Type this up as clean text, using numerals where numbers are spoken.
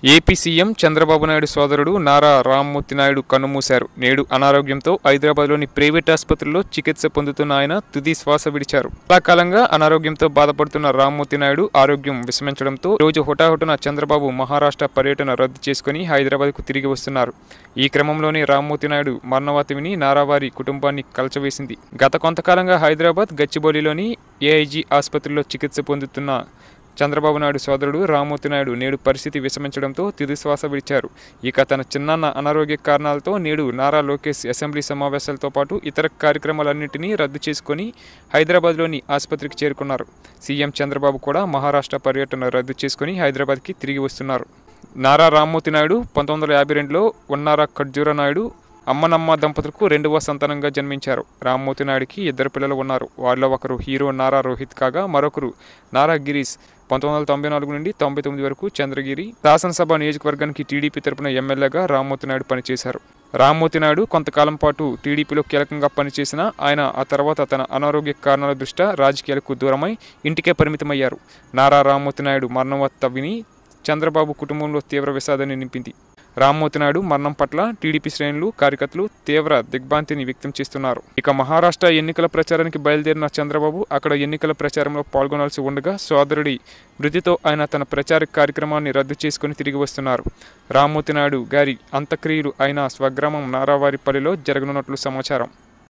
AP CM Chandrababu Naidu సోదరుడు నారా రామ్మూర్తి నాయుడు కన్నుమూశారు. నేడు అనారోగ్యంతో హైదరాబాద్లోని ప్రైవేట్ ఆసుపత్రిలో చికిత్స పొందుతున్న ఆయన తుది శ్వాస విడిచారు. చాలా కాలంగా అనారోగ్యంతో బాధపడుతున్న రామ్మూర్తి నాయుడు ఆరోగ్యం విషమించడంతో రోజు హుటాహుటిన చంద్రబాబు మహారాష్ట్ర పర్యటన రద్దు చేసుకుని హైదరాబాద్కు తిరిగి వస్తున్నారు. ఈ క్రమంలోనే రామ్మూర్తి నాయుడు మరణవార్త విని నారా వారి కుటుంబాన్ని కలచవేసింది. గత కొంతకాలంగా హైదరాబాద్ గచ్చిబౌలిలోని ఏఐజీ ఆసుపత్రిలో చికిత్స పొందుతున్న చంద్రబాబు నాయుడు సోదరుడు రామ్మూర్తి నాయుడు నేడు పరిస్థితి విషమించడంతో తుది శ్వాస విడిచారు. ఇక తన చిన్నాన్న అనారోగ్య కారణాలతో నేడు నారా లోకేష్ అసెంబ్లీ సమావేశాలతో పాటు ఇతర కార్యక్రమాలన్నింటినీ రద్దు చేసుకుని హైదరాబాద్లోని ఆసుపత్రికి చేరుకున్నారు. సీఎం చంద్రబాబు కూడా మహారాష్ట్ర పర్యటన రద్దు చేసుకుని హైదరాబాద్కి తిరిగి వస్తున్నారు. నారా రామ్మూర్తి నాయుడు 1952లో ఉన్నారా ఖర్జూరా నాయుడు అమ్మనమ్మ దంపతులకు రెండవ సంతానంగా జన్మించారు. రామ్మూర్తి నాయుడికి ఇద్దరు పిల్లలు ఉన్నారు. వారిలో ఒకరు హీరో నారా రోహిత్ కాగా మరొకరు నారా గిరీష్. 1994 నుండి 99 వరకు చంద్రగిరి శాసనసభ నియోజకవర్గానికి టీడీపీ తరపున ఎమ్మెల్యేగా రామ్మూర్తి నాయుడు పనిచేశారు. రామ్మూర్తి నాయుడు కొంతకాలం పాటు టీడీపీలో కీలకంగా పనిచేసిన ఆయన ఆ తర్వాత తన అనారోగ్య కారణాల దృష్ట్యా రాజకీయాలకు దూరమై ఇంటికే పరిమితమయ్యారు. నారా రామ్మూర్తి నాయుడు మరణవార్త విని చంద్రబాబు కుటుంబంలో తీవ్ర విషాదాన్ని నింపింది. రామ్మూర్తి నాయుడు మరణం పట్ల టీడీపీ శ్రేణులు, కార్యకర్తలు తీవ్ర దిగ్భ్రాంతిని వ్యక్తం చేస్తున్నారు. ఇక మహారాష్ట్ర ఎన్నికల ప్రచారానికి బయలుదేరిన చంద్రబాబు అక్కడ ఎన్నికల ప్రచారంలో పాల్గొనాల్సి ఉండగా సోదరుడి మృతితో ఆయన తన ప్రచార కార్యక్రమాన్ని రద్దు చేసుకుని తిరిగి వస్తున్నారు. రామ్మూర్తి నాయుడు గారి అంత్యక్రియలు ఆయన స్వగ్రామం నారావారిపల్లిలో జరగనున్నట్లు సమాచారం.